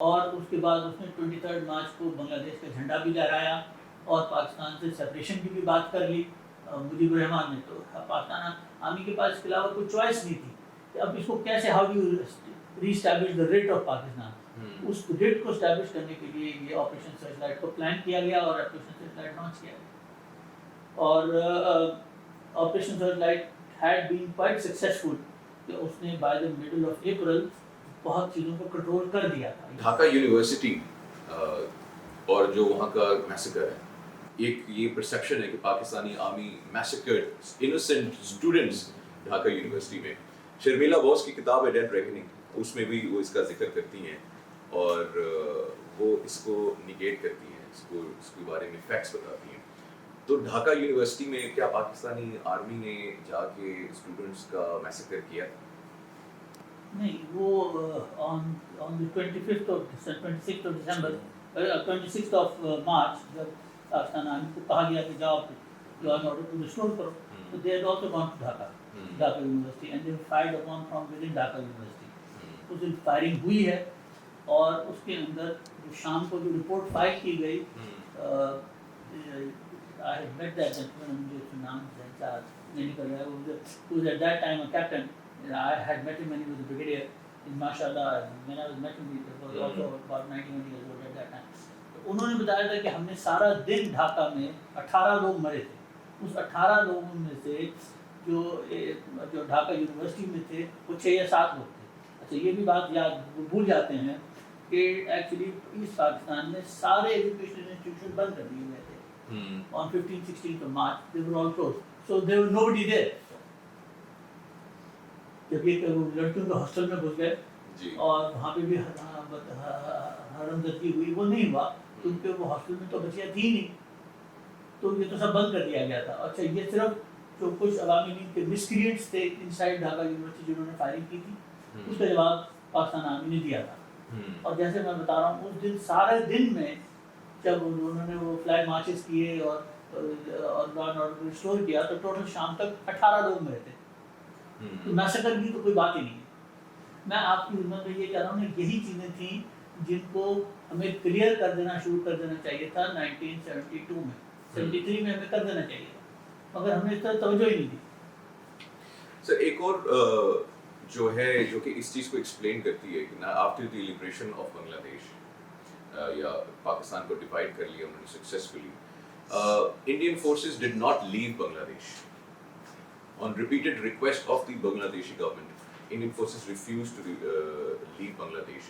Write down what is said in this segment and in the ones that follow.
اور اس کے بعد اس نے 23 مارچ کو بنگلہ دیش کا جھنڈا بھی لہرایا اور پاکستان سے سپریشن کی بھی بات کر لی مجیب الرحمان نے. تو پاکستان آرمی کے پاس اس کے علاوہ کوئی چوائس نہیں تھی کہ اب اس کو کیسے how do reestablish the writ of Pakistan. اس ریٹ کو اسٹیبلش کرنے کے لیے یہ آپریشن سرچ لائٹ کو پلان کیا گیا اور آپریشن سرچ لائٹ لانچ کیا گیا. اور operation search light had been quite successful کہ اس نے by the middle of April بہت چیزوں کو کنٹرول کر دیا تھا. ڈھاکہ یونیورسٹی اور جو وہاں کا میسیکر ہے, ایک یہ پرسیپشن ہے کہ Pakistani army massacred innocent students Dhaka university میں. شرمیلا بوس کی کتاب ہے ڈیڈ ریکننگ, اس میں بھی وہ اس کا ذکر کرتی ہیں اور وہ اس کو نیگیٹ کرتی ہیں, اس کے بارے میں فیکٹس بتاتی ہیں. تو ڈھاکہ یونیورسٹی میں کیا پاکستانی آرمی نے جا کے اسٹوڈنٹس کا میسیکر کیا تھا؟ نہیں, وہ آن دی 26th آف مارچ جب پاکستان آرمی کو کہا گیا کہ جاؤ لا اینڈ آرڈر کو ریسٹور کرو, تو they had also gone to Dhaka university and they fired upon from within Dhaka university. اس دن فائرنگ ہوئی ہے اور اس کے اندر جو شام کو جو رپورٹ فائل کی گئی, I had met that gentleman, مجھے اس کا نام نہیں کر رہا ہے, who was at that time a captain. I had met him when he was a brigadier. MashaAllah, when I was met him, he was also about 91 years old at that time. انہوں نے بتایا تھا کہ ہم نے سارا دن ڈھاکہ میں 18 لوگ مرے تھے. اس 18 لوگوں میں سے جو ڈھاکہ یونیورسٹی میں تھے وہ 6 یا 7 لوگ تھے. اچھا, یہ بھی بات بھول جاتے ہیں کہ ایکچولی ایسٹ پاکستان میں سارے ایجوکیشن انسٹیٹیوشن بند کر دیے گئے تھے. On 15-16 of March, they were all closed. So there was nobody there. جب یہ لڑکیوں کے ہاسٹل میں گھس گئے اور وہاں پہ بھی حرم زدگی ہوئی, وہ نہیں ہوا کیونکہ وہ ہاسٹل میں تو بچیاں تھیں نہیں, تو یہ تو سب بند کر دیا گیا تھا. اچھا, یہ صرف جو کچھ عوامی نیند کے مسکرینٹس تھے ان سائڈ ڈھاکہ یونیورسٹی جنہوں نے فائرنگ کی تھی, اس کا جواب پاکستان آرمی نے دیا تھا. اور جیسے میں بتا رہا ہوں, اس دن سارے دن میں جب انہوں نے وہ فلیگ مارچز کیے اور لا اینڈ آرڈر ریسٹور کیا, تو ٹوٹل شام تک 18 لوگ مرے تھے. تو میسیکر کی تو کوئی بات ہی نہیں ہے. میں آپ کی خدمت میں یہ کہہ رہا ہوں کہ یہی چیزیں تھیں جن کو ہمیں کلیئر کر دینا شروع کر دینا چاہیے تھا 1972 میں. 73 میں ہمیں کر دینا چاہیے تھا, مگر ہم نے اس طرح توجہ ہی نہیں دی. سر, ایک اور جو ہے جو کہ اس چیز کو ایکسپلین کرتی ہے کہ after the liberation of Bangladesh یا پاکستان کو ڈیوائڈ کر لیا انہوں نے successfully, Indian forces did not leave Bangladesh. On repeated request of the Bangladeshi government, Indian forces refused to leave Bangladesh.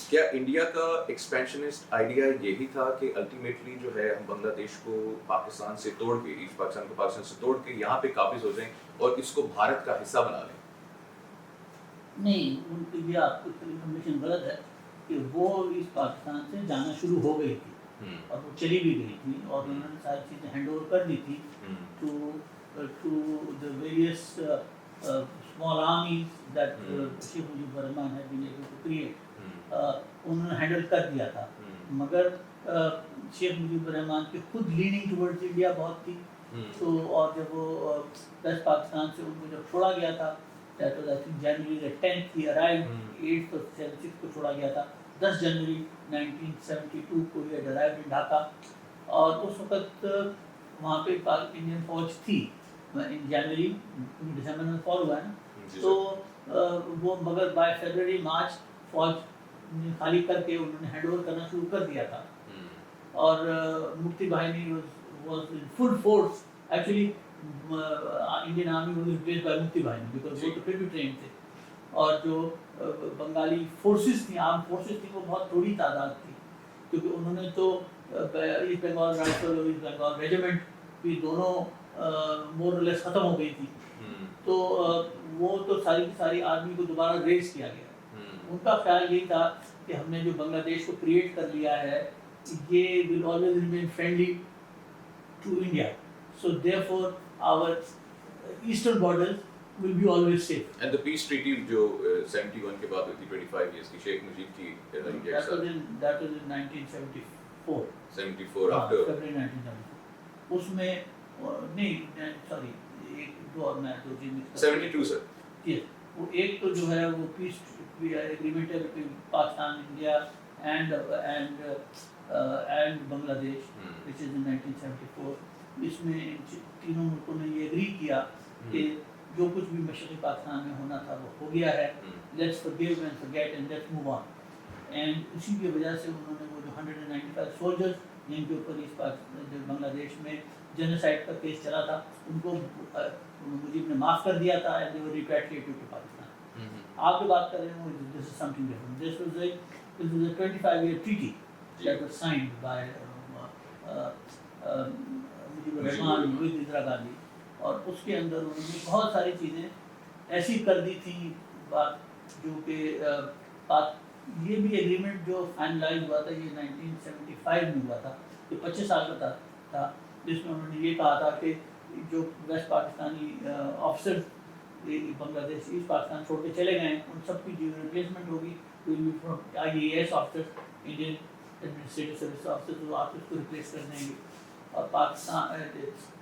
کیا انڈیا کا ایکسپینشنسٹ آئیڈیا یہی تھا کہ الٹیمیٹلی جو ہے ہم بنگلہ دیش کو پاکستان سے توڑ کے, ایسٹ پاکستان کو پاکستان سے توڑ کے یہاں پہ قابض ہو جائیں اور اس کو بھارت کا حصہ بنا لیں؟ نہیں, ان کے لیے آپ کی انفارمیشن غلط ہے کہ وہ اس پاکستان سے جانا شروع ہو گئی تھی اور وہ چلی بھی گئی تھی اور انہوں نے ساری چیزیں ہینڈ اوور کر دی تھی to the various small armies that Sheikh Mujibur Rahman had been able to create. انہوں نے ہینڈل کر دیا تھا, مگر شیخ مجیب الرحمان کی خود لیننگ ٹورڈز انڈیا بہت تھی. تو اور جب وہ ویسٹ پاکستان سے ان کو جب چھوڑا گیا تھا, جنوری 10th he arrived, 8th اور 6th کو چھوڑا گیا تھا, 10 جنوری 1972 کو یہ arrived in ڈھاکہ. اور اس وقت وہاں پہ انڈین فوج تھی ان جنوری, دسمبر میں فال ہوا ہے نا, تو وہ مگر بائی فیبرری مارچ فوج خالی کر کے انہوں نے ہینڈ اوور کرنا شروع کر دیا تھا. اور Mukti Bahini was in full force. Actually Indian army was replaced by Mukti Bahini because وہ تو پھر بھی ٹرین تھے, اور جو بنگالی فورسز تھیں, آرم فورسز تھیں, وہ بہت تھوڑی تعداد تھی کیونکہ انہوں نے تو ایسٹ بنگال رائفل اور ایسٹ بنگال ریجیمنٹ بھی دونوں مور اور لیس ختم ہو گئی تھی. تو وہ تو ساری کی ساری آرمی کو دوبارہ ریز کیا گیا. ان کا خیال یہی تھا کہ ہم نے جو بنگلہ دیش کو کریٹ کر لیا ہے یہ will always remain friendly to India. So therefore our eastern borders will be always safe. And the peace treaty جو 71 کے بعد ہوئی تھی 25 years کی, شیخ مجیب کی that was in 1974. 74 after February 1974. اس میں نہیں سوری ایک دو اور میں دو چیز 72 سر. وہ ایک تو جو ہے وہ پیس ایگریمنٹ ہے between Pakistan India and Bangladesh, which is in 1974. اس میں تینوں ملکوں نے یہ ایگری کیا کہ جو کچھ بھی مشرقی پاکستان میں ہونا تھا وہ ہو گیا ہے, let's forgive and forget and let's move on. And اسی کی وجہ سے انہوں نے وہ جو 195 سولجرز جن کے اوپر اس جو بنگلہ دیش میں جینوسائڈ کا کیس چلا تھا ان کو مجیب نے معاف کر دیا تھا and they were repatriated to Pakistan. آپ جو بات کر رہے ہیں وہ this is something different. This was a 25 year treaty that was signed by Mujibur Rahman with Indira Gandhi, اور اس کے اندر انہوں نے بہت ساری چیزیں ایسی کر دی تھیں بات جو کہ یہ بھی ایگریمنٹ جو فائنلائز ہوا تھا یہ 1975 میں ہوا تھا, یہ 25 سال کا تھا, جس میں انہوں نے یہ کہا تھا کہ جو ویسٹ پاکستانی آفیسر بنگلہ دیش ایسٹ پاکستان چھوڑ کے چلے گئے ہیں ان سب کی جو ریپلیسمنٹ ہوگی IAS officer Indian administrative service officer وہ آپ اس کو ریپلیس کر دیں گے. اور Pakistan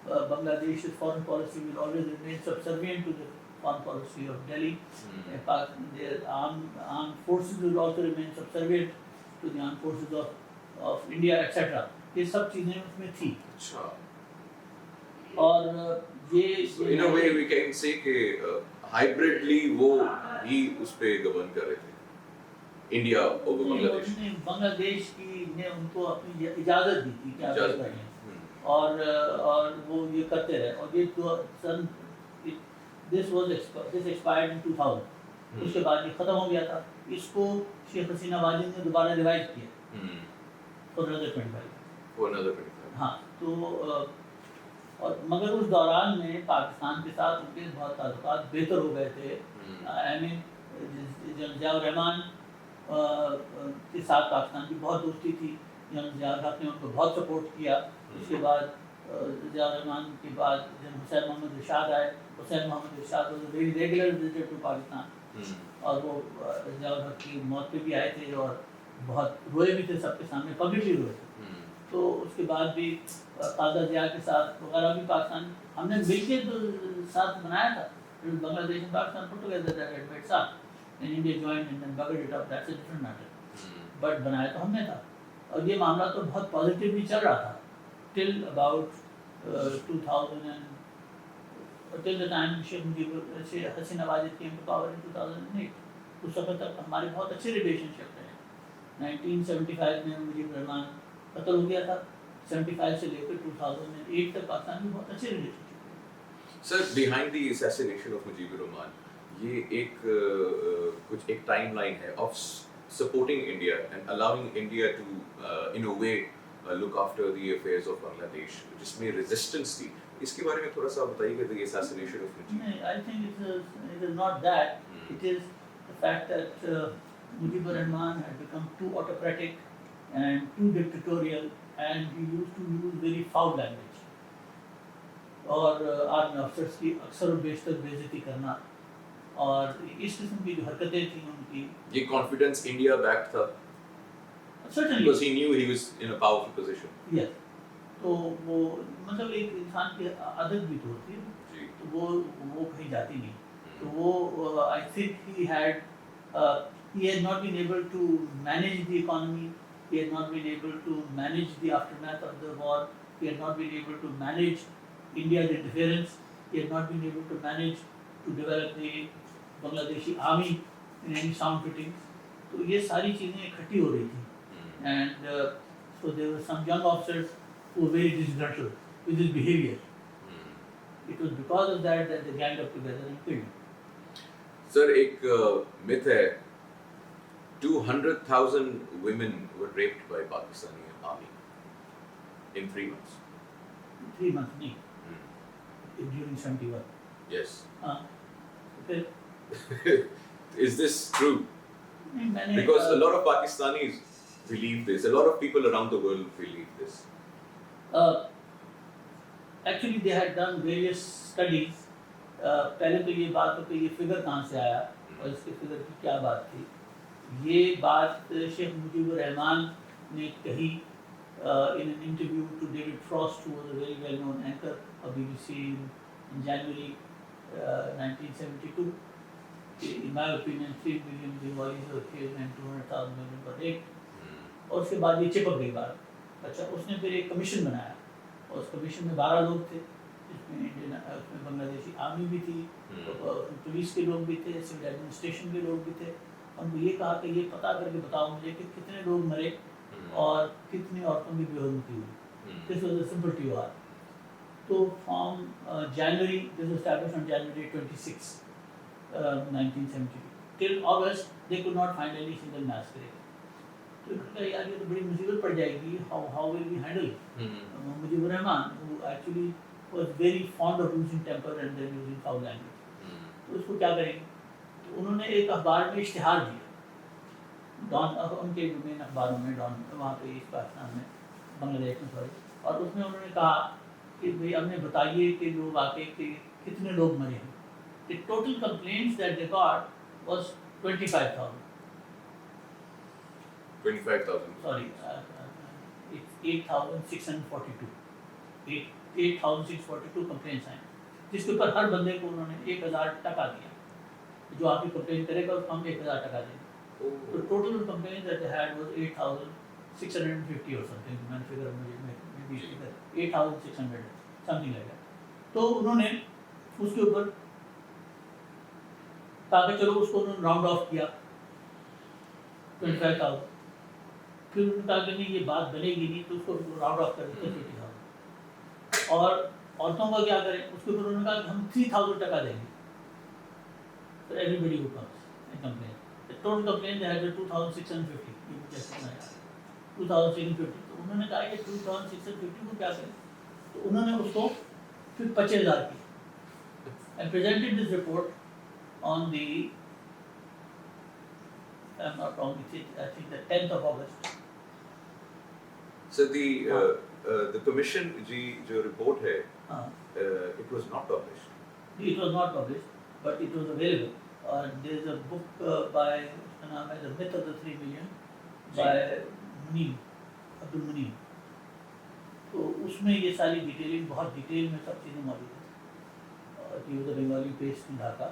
Bangladesh foreign policy will always remain subservient to the foreign policy of Delhi. Their armed forces will also remain subservient to the armed forces of India, etc. یہ سب چیزیں اس میں تھی. اور یہ in a way we can say کہ hybridly وہ بھی اس پہ گورن کر رہے تھے انڈیا اور بنگلہ دیش. بنگلہ دیش کی نے ان کو اپنی اجازت دی تھی کہ آپ یہ کریں, اور وہ یہ کرتے رہے. اور یہ this expired in 2000. اس کے بعد یہ ختم ہو گیا تھا. اس کو شیخ حسینہ واجد نے دوبارہ ریوائز کیا for another 25. ہاں تو اور مگر اس دوران میں پاکستان کے ساتھ ان کے بہت تعلقات بہتر ہو گئے تھے. آئی مین ضیاء الرحمان کے ساتھ پاکستان کی بہت دوستی تھی. ضیاء الحق نے ان کو بہت سپورٹ کیا. اس کے بعد ضیاء الرحمان کے بعد جب حسین محمد رشاد آئے, Hussain Muhammad Ershad was a very regular visitor to Pakistan, اور وہ ضیاء الحق کی موت پہ بھی آئے تھے اور بہت روئے بھی تھے سب کے سامنے, پبلکلی روئے تھے. تو اس کے بعد بھی قاضی ضیاء کے ساتھ وغیرہ بھی پاکستان ہم نے مل کے ساتھ بنایا تھا. بنگلہ دیش and Pakistan put together that had made SAARC, and India joined and then buggered it up. That's a different matter. But بنایا تو ہم نے تھا, اور یہ معاملہ تو بہت پازیٹیولی چل رہا تھا till about 2000 and till the time Sheikh Hasina Wajid came to power in 2008. اس وقت تک ہمارے بہت اچھے ریلیشن شپ رہے. 1975 میں مجیب الرحمان قتل ہو گیا تھا. 75 سے لے کر 2008 تک پاکستان میں بہت اچھے ریلیشن شپ رہے. سر behind the assassination of Mujeeb الرحمان یہ ایک کچھ ایک ٹائم لائن ہے of supporting India and allowing India to in a way look after the affairs of Bangladesh, جس میں resistance تھی. اس کے بارے میں تھوڑا سا بتائیے کہ the assassination of Mujib. I think it is not that. It is the fact that Mujibur Rahman had become too autocratic and too dictatorial, and he used to use very foul language. اور army officers کی اکثر و بیشتر بےعزتی کرنا, اور اس قسم کی جو حرکتیں تھیں ان کی. یہ کانفیڈنس انڈیا بیک تھا certainly because he knew he was in a powerful position. Yes. تو وہ مطلب ایک انسان کی عادت بھی تو ہوتی ہے, تو وہ کہیں جاتی نہیں. تو وہ I think he had not been able to manage the economy. He had not been able to manage the aftermath of the war. He had not been able to manage India's interference. He had not been able to manage to develop the Bangladeshi army in any sound fittings. تو یہ ساری چیزیں اکٹھی ہو رہی تھیں. And so there were some young officers who were very disgruntled with his behavior. It was because of that that they ganged up together and killed him. Sir, ایک myth ہے 200,000 women were raped by Pakistani army in 3 months. 3 months نہیں, during 71. Yes. پھر Is this true? Because a lot of Pakistanis believe this. A lot of people around the world believe this. Actually they had done various studies. پہلے تو یہ بات ہو کہ یہ figure کہاں سے آیا اور اس کے فگر کی کیا بات تھی. یہ بات شیخ مجیب الرحمان نے کہی in an interview to David Frost, who was a very well known anchor of BBC in January 1972. In my opinion, 3 million Bengalis were killed and 200,000 women were raped. اور اس کے بعد یہ چپک گئی بات. اچھا اس نے پھر ایک کمیشن بنایا اور اس کمیشن میں 12 لوگ تھے جس میں انڈین اس میں بنگلہ دیشی آرمی بھی تھی, پولیس کے لوگ بھی تھے, سول ایڈمنسٹریشن کے لوگ بھی تھے. ان کو یہ کہا کہ یہ پتہ کر کے بتاؤ مجھے کہ کتنے لوگ مرے اور کتنی عورتوں کی بے حرمتی ہوئی. دس واز اے سمپل TOR. تو from January, this was established on January 26, 1972 till August they could not find any single mass grave. تو انہوں نے کہا یار یہ تو بڑی مصیبت پڑ جائے گی, how will we handle it? Mujeeb Rahman who actually was very fond of losing temper and then using foul language, تو اس کو کیا کریں گے؟ تو انہوں نے ایک اخبار میں اشتہار دیا, ڈان, ان کے جو مین اخباروں میں, ڈان وہاں پہ اس پاکستان میں, بنگلہ دیش میں سوری, اور اس میں انہوں نے کہا کہ بھئی اب نے بتائیے کہ جو واقعے کے کتنے لوگ مرے ہیں. The total complaints that they got was 25,000. 25,000. Sorry, it's 8,642. 8,642 complaints ہیں, جس کے اوپر ہر بندے کو انہوں نے 1,000 ٹکا دیا. جو آپ کی کمپلین کرے گا اس کو ہم 1,000 ٹکا دیں گے. تو total complain that they had was 8,650 or something. میں نے فگر مجھے 8,600 something like that. تو انہوں نے اس کے اوپر کہا کہ چلو اس کو انہوں نے راؤنڈ آف کیا 25,000. پھر انہوں نے کہا کہ نہیں یہ بات بنے گی نہیں, تو اس کو راؤنڈ آف کر دیتے 50,000. اور عورتوں کا کیا کریں, اس کے اوپر انہوں نے کہا کہ ہم 3,000 ٹکا دیں گے. So everybody who comes and complain. The total complaint they had was 2,650. یہ مجھے سنا ہے 2,650. تو انہوں نے کہا کہ 2,650 کو کیا کریں, تو انہوں نے اس کو پھر 25,000 کی and presented this report on the, I'm not wrong, I think the 10th of August. So the commission ji jo report hai, it was not published. It was not published, but it was available. There is a book by, uska naam hai The Myth of the 3 Million by Muneem, Abdul Muneem. تو اس میں یہ ساری detailing بہت detail میں سب چیزیں موجود ہیں. یہ ادھر بنگالی پیسٹ میں ڈھاکا,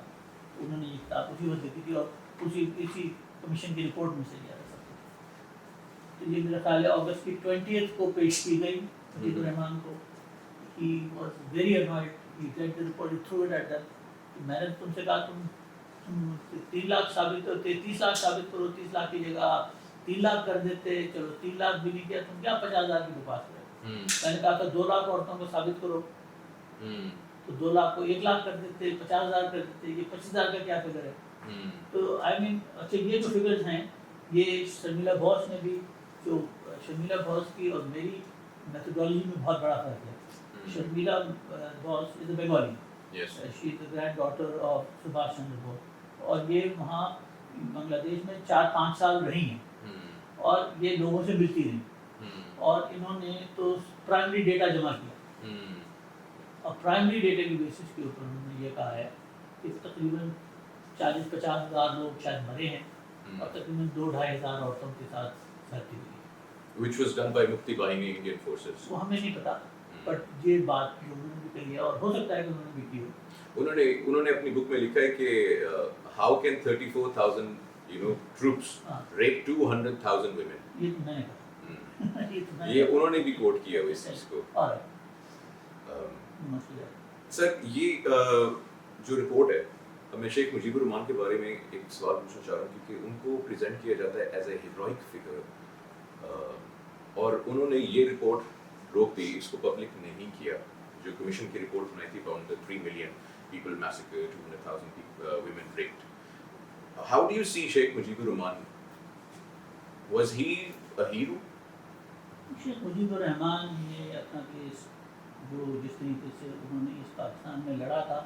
انہوں نے یہ کتاب اسی وقت لکھی تھی اور اسی کمیشن کی رپورٹ میں سے لیا تھا سب کچھ. تو یہ میرا خیال ہے اگست کی 20th کو پیش کی گئی مجیب الرحمان کو. He was very annoyed. He read the report, he threw it at them. میں نے تم سے کہا تم 3 لاکھ ثابت کرتے, 30 لاکھ ثابت کرو, 30 لاکھ کی جگہ آپ 3 لاکھ کر دیتے, چلو 3 لاکھ بھی نہیں کیا, تم کیا 50,000 کی بکواس کرے. میں نے کہا تھا 2 لاکھ عورتوں کو ثابت کرو, تو 2 لاکھ کو 1 لاکھ کر دیتے, 50,000 کر دیتے, یہ 25,000 کا کیا فگر ہے. تو آئی مین اچھا یہ جو فگرز ہیں یہ شرمیلا بوس نے بھی, جو شرمیلا بوس کی اور میری میتھڈالوجی میں بہت بڑا فرق ہے. شرمیلا بوس از اے بنگالی, شی از اے گرینڈ ڈاٹر آف سبھاش چندر بوس, اور یہ وہاں بنگلہ دیش میں 4-5 سال رہی ہیں اور یہ لوگوں سے ملتی رہی, اور انہوں نے تو پرائمری ڈیٹا جمع کیا, اور پرائمری ڈیٹا کی بیسس کے اوپر انہوں نے یہ کہا ہے کہ تقریباً 40-50 ہزار لوگ شاید مرے ہیں اور تقریباً 2-2.5 ہزار عورتوں کے ساتھ زیادتی ہوئی. Which was done by Mukti Bahini Indian Forces. وہ ہمیں نہیں پتا, بٹ یہ بات جو انہوں نے بھی کہی ہے اور ہو سکتا ہے کہ انہوں نے بھی کی ہو. انہوں نے اپنی بک میں لکھا ہے کہ how can 34,000 troops rape 200,000 women. یہ تو میں نے کہا, یہ انہوں نے بھی کوٹ کیا ہے اس چیز کو. سر یہ جو رپورٹ ہے, میں شیخ مجیب الرحمان کے بارے میں ایک سوال پوچھنا چاہ رہا ہوں کیونکہ ان کو پریزنٹ کیا جاتا ہے ایز اے ہیروئک فگر, اور انہوں نے یہ رپورٹ روک دی, اس کو پبلک نہیں کیا, جو کمیشن کی رپورٹ بنائی تھی on the 3 million people massacred, 200,000 women raped. How do you see Sheikh Mujibur Rahman? Was he a hero? شیخ مجیب الرحمان نے اپنا کیس جو جس طریقے سے انہوں نے اس پاکستان میں لڑا تھا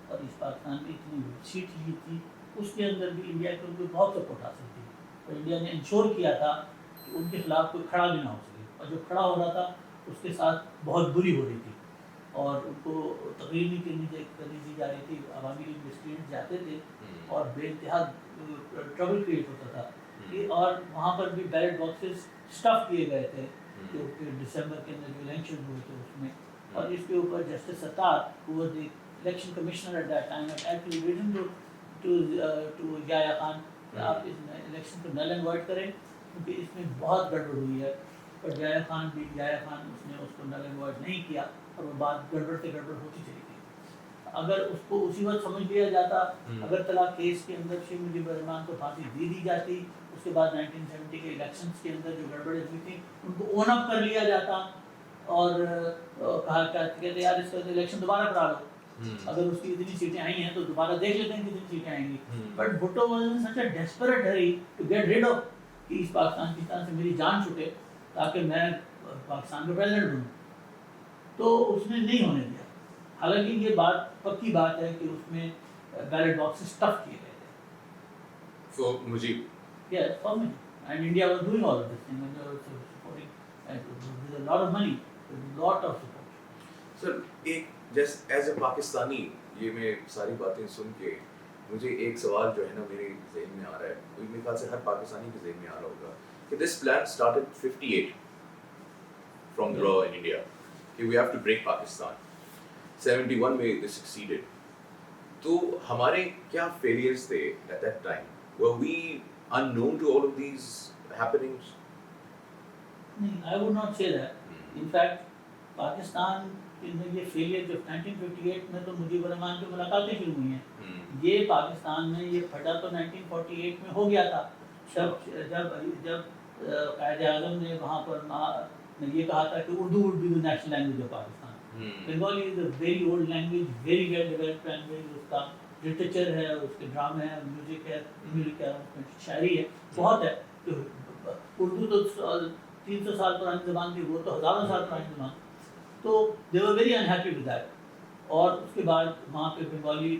اور اس پاکستان میں اتنی سیٹ لی تھی, اس کے اندر بھی انڈیا کے ان کو بہت سپورٹ حاصل تھی, اور انڈیا نے انشور کیا تھا کہ ان کے خلاف کوئی کھڑا بھی نہ ہو سکے, اور جو کھڑا ہو رہا تھا اس کے ساتھ بہت بری ہو رہی تھی, اور ان کو تقریر نہیں کرنی دی جا رہی تھی. عوامی لیگ میں اسٹوڈنٹ جاتے تھے اور بے انتہا ٹربل کریٹ ہوتا تھا, اور وہاں پر بھی بیلٹ باکسز اسٹف کیے گئے تھے جو کہ دسمبر کے اندر جو الیکشن ہوئے تھے اس میں, اور اس کے اوپر justice Sattar who was the election commissioner at that time had actually written to Yahya Khan کہ آپ اس الیکشن کو نل اینڈ وائڈ کریں کیونکہ اس میں بہت گڑبڑ ہوئی ہے. پر جایا خان اس نے اس کو نل اینڈ وائڈ نہیں کیا اور وہ بات گڑبڑ سے گڑبڑ ہوتی چلی گئی. اگر اس کو اسی وقت سمجھ لیا جاتا, اگر طلاق کیس کے اندر شیخ مجیب الرحمان کو پھانسی دی جاتی, اس کے بعد 1970 کے الیکشنز کے اندر جو گڑبڑیں ہوئی تھیں ان کو اون اپ کر لیا جاتا اور کہا کہتے یار اس کا الیکشن دوبارہ کرا لو, اگر اس کی اتنی سیٹیں آئی ہیں تو دوبارہ دیکھ لیتے ہیں کتنی سیٹیں آئیں گی. But Bhutto was in such a desperate hurry to get rid of کہ اس پاکستان سے میری جان چھوٹے تاکہ میں پاکستان کا پریزیڈنٹ بنوں, تو اس نے نہیں ہونے دیا. حالانکہ یہ بات پکی بات ہے کہ اس میں بیلٹ باکسز اسٹف کیے گئے تھے. For Mujib. Yes, for me. And India was doing all of this thing. And they were supporting with a lot of money, with a lot of support. سر ایک جیسے ایز اے پاکستانی یہ میں ساری باتیں سن کے مجھے ایک سوال جو ہے نا میرے ذہن میں آ رہا ہے, میرے خیال سے ہر پاکستانی کے ذہن میں آ رہا ہوگا کہ this plan started 58 from the law in India کہ we have to break Pakistan. 71 میں this succeeded. تو ہمارے کیا failures تھے at that time? Were we unknown to all of these happenings? I would not say that. In fact, Pakistan میں یہ failure جو 1958 میں تو مجیب الرحمان کی ملاقاتیں شروع ہوئی ہیں, یہ پاکستان میں یہ پھٹا تو 1948 میں ہو گیا تھا جب قائد اعظم نے وہاں پر یہ کہا تھا کہ Urdu would be the national language of Pakistan. Bengali is a very old language, very well developed language. اس کا لٹریچر ہے, اس کے ڈرامے ہیں, میوزک ہے, شاعری ہے, بہت ہے. اردو تو 300 سال پرانی زبان تھی, وہ تو ہزاروں سال پرانی زبان. تو they were very unhappy with that. اور اس کے بعد وہاں پہ بنگالی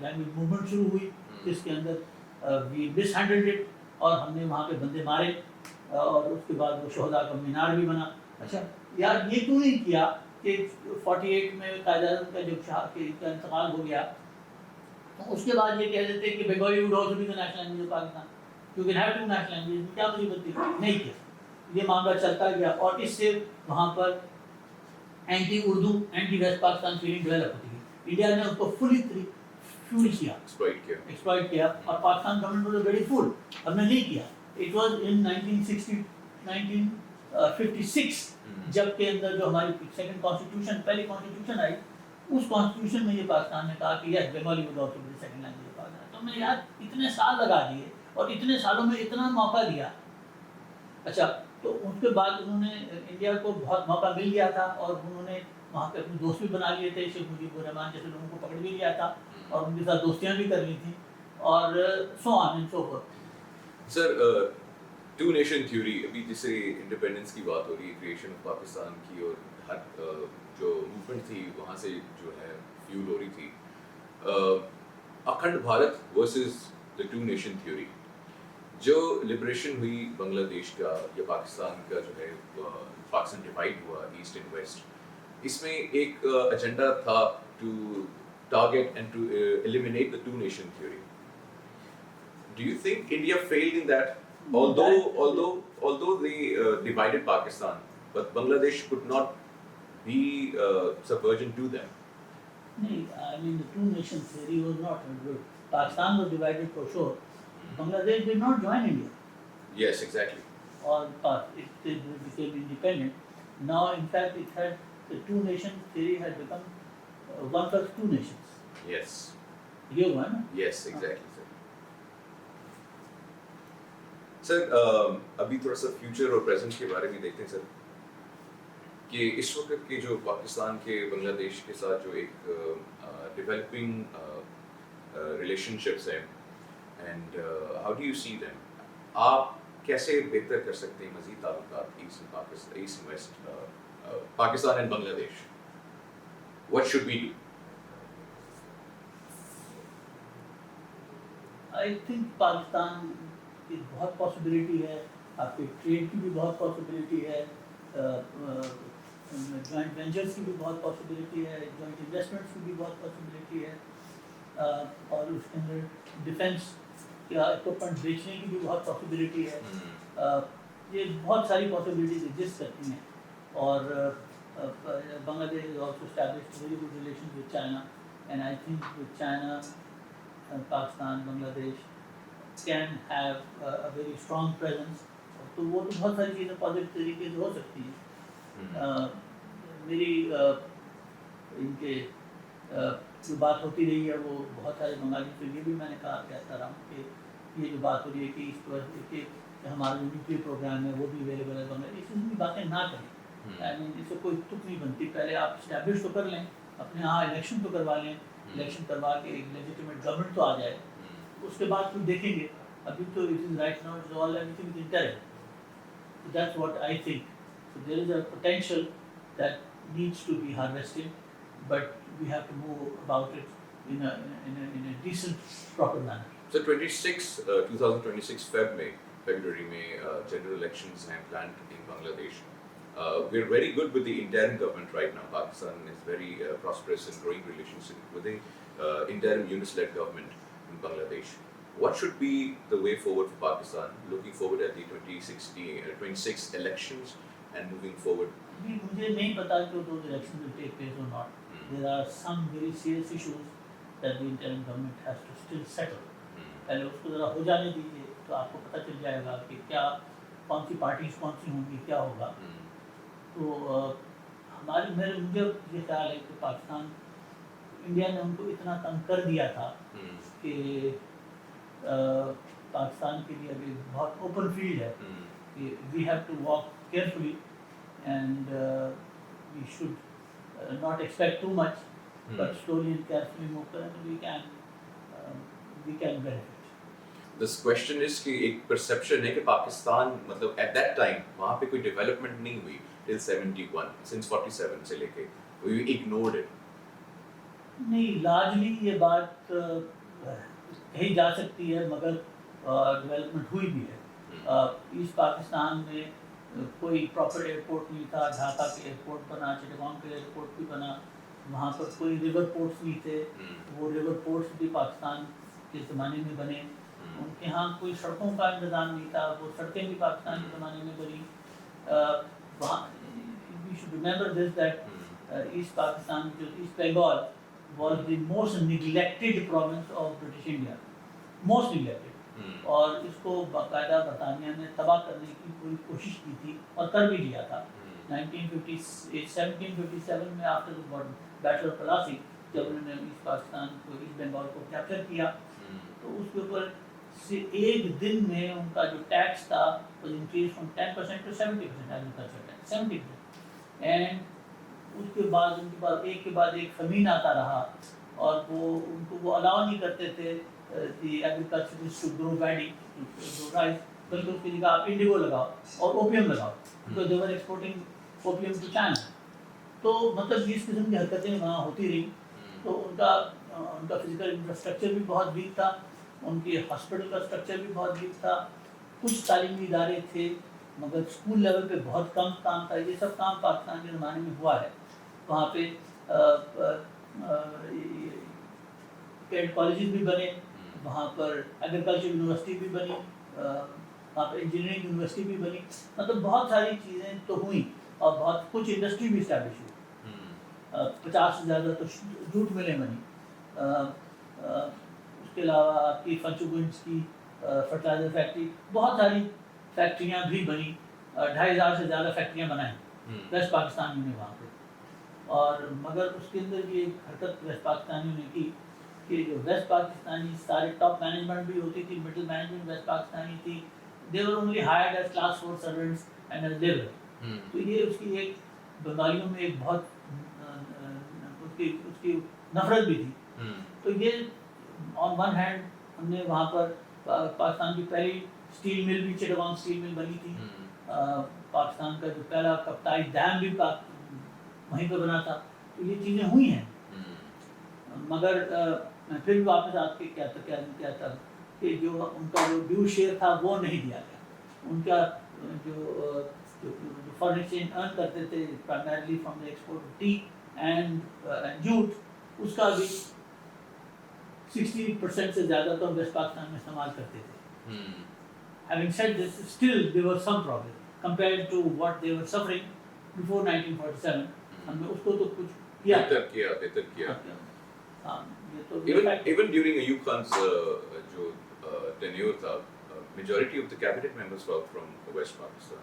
لینگویج موومنٹ شروع ہوئی جس کے اندر we mishandled it اور ہم نے وہاں پہ بندے مارے اور اس کے بعد وہ شہداء کا مینار بھی بنا. اچھا یار یہ کیوں نہیں کیا کہ 48 میں قائد اعظم کا جب شاہ کا انتقال ہو گیا تو اس کے بعد یہ کہہ دیتے کہ Bengali would also be the national language of Pakistan. You can have two national languages. کیا مصیبت تھی؟ نہیں کیا. یہ معاملہ چلتا گیا اور اس سے وہاں پر anti Urdu anti west Pakistan feeling develop ہوتی گئی. انڈیا نے اس کو فلی فیول کیا, ایکسپلائٹ کیا اور پاکستان گورنمنٹ واز ویری فل, ہم نے نہیں کیا. اٹ واز ان 1956 جب کے اندر جو ہماری سیکنڈ کانسٹیٹیوشن پہلی کانسٹیٹیوشن آئی اس کانسٹیٹیوشن میں یہ پاکستان نے کہا کہ yes Bengali would also be second language of Pakistan. تو میں یار اتنے سال لگا دیے اور اتنے سالوں میں اتنا موقع دیا. اچھا تو اس کے بعد انہوں نے انڈیا کو بہت موقع مل گیا تھا اور انہوں نے وہاں پہ اپنے دوست بھی بنا لیے تھے. شیخ مجیب الرحمان جیسے لوگوں کو پکڑ بھی لیا تھا اور ان کے ساتھ دوستیاں بھی کر لی تھیں اور so on and so forth. Sir two nation theory, ابھی جسے انڈیپینڈنس کی بات ہو رہی ہے, کریشن آف پاکستان کی, اور ہر جو موومنٹ تھی وہاں سے جو ہے فیول ہو رہی تھی, Akhand Bharat versus the two nation theory. جو لبریشن ہوئی بنگلہ دیش کا یا پاکستان کا جو ہے, پاکستان ڈیوائڈ ہوا ایسٹ اینڈ ویسٹ, اس میں ایک ایجنڈا تھا to target and to eliminate the two nation theory. Do you think India failed in that? Although they divided Pakistan, but Bangladesh could not be subservient to them. No, I mean the two nation theory was not good. Pakistan was divided for sure. Bangladesh did not join India. Yes, exactly. Or it became independent. Now, in fact, it had the two nation theory had become one plus two nations. Yes. You won. Yes, exactly. سر ابھی تھوڑا سا future اور present کے بارے میں دیکھتے ہیں سر, کہ اس وقت کے جو پاکستان کے بنگلہ دیش کے ساتھ جو ایک ڈیولپنگ ریلیشن شپس ہیں, and how do you see them, آپ کیسے بہتر کر سکتے ہیں مزید تعلقات east and west, Pakistan and Bangladesh, what should we do? I think Pakistan کی بہت پاسبلٹی ہے, آپ کے ٹریڈ کی بھی بہت پاسبلٹی ہے, جوائنٹ وینچرس کی بھی بہت پاسبلٹی ہے, جوائنٹ انویسٹمنٹس کی بھی بہت پاسبلٹی ہے, اور اس کے اندر ڈیفینس کا اکوپمنٹ بیچنے کی بھی بہت پاسبلٹی ہے. یہ بہت ساری پاسبلٹیز ایگزسٹ کرتی ہیں. اور بنگلہ دیش is also established very good relation with China, and I think with China Pakistan, Bangladesh can have a very strong presence تو وہ تو بہت ساری چیزیں پازیٹیو طریقے سے ہو سکتی ہیں. میری ان کے جو بات ہوتی رہی ہے وہ بہت سارے بنگالی سے یہ بھی میں نے کہتا رہا ہوں کہ یہ جو بات ہو رہی ہے کہ اس پر کہ ہمارا جو نیوکلیئر پروگرام ہے وہ بھی اویلیبل ہے بنگلہ دیش، اس کی باتیں نہ کریں. اس سے کوئی تک نہیں بنتی. پہلے آپ اسٹیبلش تو کر لیں، اپنے یہاں الیکشن تو کروا لیں، الیکشن کروا کے ایک لیجیٹیمیٹ گورنمنٹ تو آ جائے، اس کے بعد پھر دیکھیں گے. ابھی تو it is right now it's all everything is internal. So that's what I think. So there is a potential that needs to be harvested, but we have to move about it in a decent, proper manner. So 2026 February میں general elections ہیں planned in Bangladesh. We're very good with the interim government right now. Pakistan is very prosperous and growing relations with the interim unit-led government in Bangladesh. What should be the way forward for Pakistan, looking forward at the 26 elections and moving forward? مجھے نہیں پتا کہ those elections will take place or not. There are some very serious issues that the interim government has to still settle. پہلے اس کو ذرا ہو جانے دیجیے تو آپ کو پتہ چل جائے گا کہ کیا کون سی پارٹیز کون سی ہوں گی، کیا ہوگا. تو مجھے یہ خیال ہے کہ پاکستان، انڈیا نے ان کو اتنا تنگ کر دیا تھا کہ پاکستان کے لیے ابھی بہت اوپن فیلڈ ہے کہ we have to walk carefully and we should not expect too much but slowly and carefully move کریں تو we can benefit. This question is کہ ایک پرسیپشن ہے کہ پاکستان مطلب ایٹ دیٹ ٹائم وہاں پہ کوئی ڈیولپمنٹ نہیں ہوئی ٹل 71 سنس 47 سے لے کے وی اگنورڈ اٹ. نہیں، لارجلی یہ بات کہی جا سکتی ہے مگر ڈیولپمنٹ ہوئی بھی ہے. ایسٹ پاکستان میں کوئی پراپر ایئرپورٹ نہیں تھا. ڈھاکہ کے ایئرپورٹ بنا، چٹگانگ کے ایئرپورٹ بھی بنا، وہاں پر کوئی ریور پورٹس نہیں تھے. وہ ریور پورٹس بھی پاکستان کے زمانے میں بنے. ان کے ہاں کوئی سڑکوں کا انتظام نہیں تھا، وہ سڑکیں بھی پاکستان کے زمانے میں بنی. وہاں we should remember this that east Pakistan جو east Bengal was the most neglected province of British India, most neglected. اور اس کو باقاعدہ برطانیہ نے تباہ کرنے کی پوری کوشش کی تھی اور کر بھی لیا تھا. 1757 میں آفٹر بیٹل آف پلاسی جب انہوں نے ایسٹ پاکستان کو، ایسٹ بنگال کو کیپچر کیا تو اس کے اوپر ایک دن میں ان کا جو ٹیکس تھا وہ increase from 10% to 70%. Agriculture tax 70%. And اس کے بعد ان کے بعد ایک کے بعد ایک فمین آتا رہا اور وہ ان کو وہ الاؤ نہیں کرتے تھے the agriculturist to grow paddy, grow rice, بلکہ اس کی جگہ آپ انڈیگو لگاؤ اور اوپیم لگاؤ، because they were exporting opium to China. تو مطلب اس قسم کی حرکتیں وہاں ہوتی رہیں. تو ان کا فزیکل انفراسٹرکچر بھی بہت ویک تھا، ان کے ہاسپٹل کا اسٹرکچر بھی بہت ویک تھا. کچھ تعلیمی ادارے تھے مگر اسکول لیول پہ بہت کم کام تھا. یہ سب کام پاکستان کے زمانے میں ہوا ہے. وہاں پہ کیڈ کالجز بھی بنے، وہاں پر ایگریکلچر یونیورسٹی بھی بنی، وہاں پہ انجینئرنگ یونیورسٹی بھی بنی. مطلب بہت ساری چیزیں تو ہوئیں اور بہت کچھ انڈسٹری بھی اسٹیبلش ہوئی. 50 سے زیادہ تو جوٹ ملیں بنی. اس کے علاوہ آپ کی فنچوگنس کی فرٹیلائزر فیکٹری، بہت ساری فیکٹریاں بھی بنی. 2500 سے زیادہ فیکٹریاں بنائیں ویسٹ پاکستان میں وہاں پہ. اور مگر اس کے اندر یہ حرکت ویسٹ پاکستانیوں نے کی کہ جو ویسٹ پاکستانی سارے ٹاپ مینجمنٹ بھی ہوتی تھی، مڈل مینجمنٹ ویسٹ پاکستانی تھی. They were only hired as class 4 servants and as labour. تو یہ اس کی ایک بنگالیوں میں ایک بہت اس کی نفرت بھی تھی. تو یہ آن ون ہینڈ ہم نے وہاں پر پاکستان کی پہلی اسٹیل مل بھی چٹگانگ اسٹیل مل بنی تھی. پاکستان کا جو پہلا کپتائی ڈیم بھی وہیں پہ بنا تھا. تو یہ چیزیں ہوئی ہیں مگر میں پھر بھی واپس آپ کے کیا تھا کہ جو ان کا جو ڈیو شیئر تھا وہ نہیں دیا گیا. ان کا جو فارن ایکسچینج ارن کرتے تھے primarily from the export of tea and jute, اس کا بھی 60% سے زیادہ تو ہم ویسٹ پاکستان میں استعمال کرتے تھے. Having said this, still there was some problem compared to what they were suffering before 1947. ہم نے اس کو تو کچھ بہتر کیا. Even during Ayub Khan's جو tenure تھا majority of the cabinet members were from West Pakistan.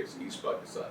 it's East Pakistan.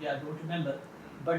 I don't remember, but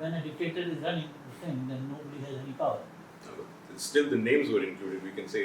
When a dictator is running the thing, then nobody has any power. Still the names were included, we can say.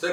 Sir,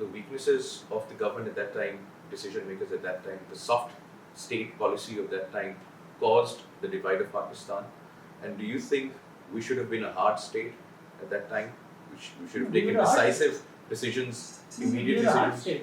the weaknesses of the government at that time, decision makers at that time, the soft state policy of that time caused the divide of Pakistan. And do you think we should have been a hard state at that time? We should have taken decisive decisions, immediate decisions.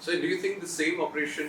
So do you think the same operation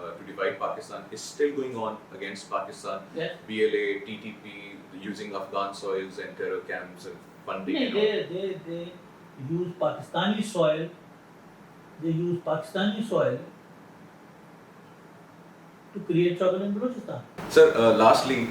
to divide Pakistan is still going on against Pakistan? Yes. BLA, TTP, using Afghan soils and terror camps and funding. They use Pakistani soil. They use Pakistani soil to create trouble in Balochistan. Sir, lastly,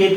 KP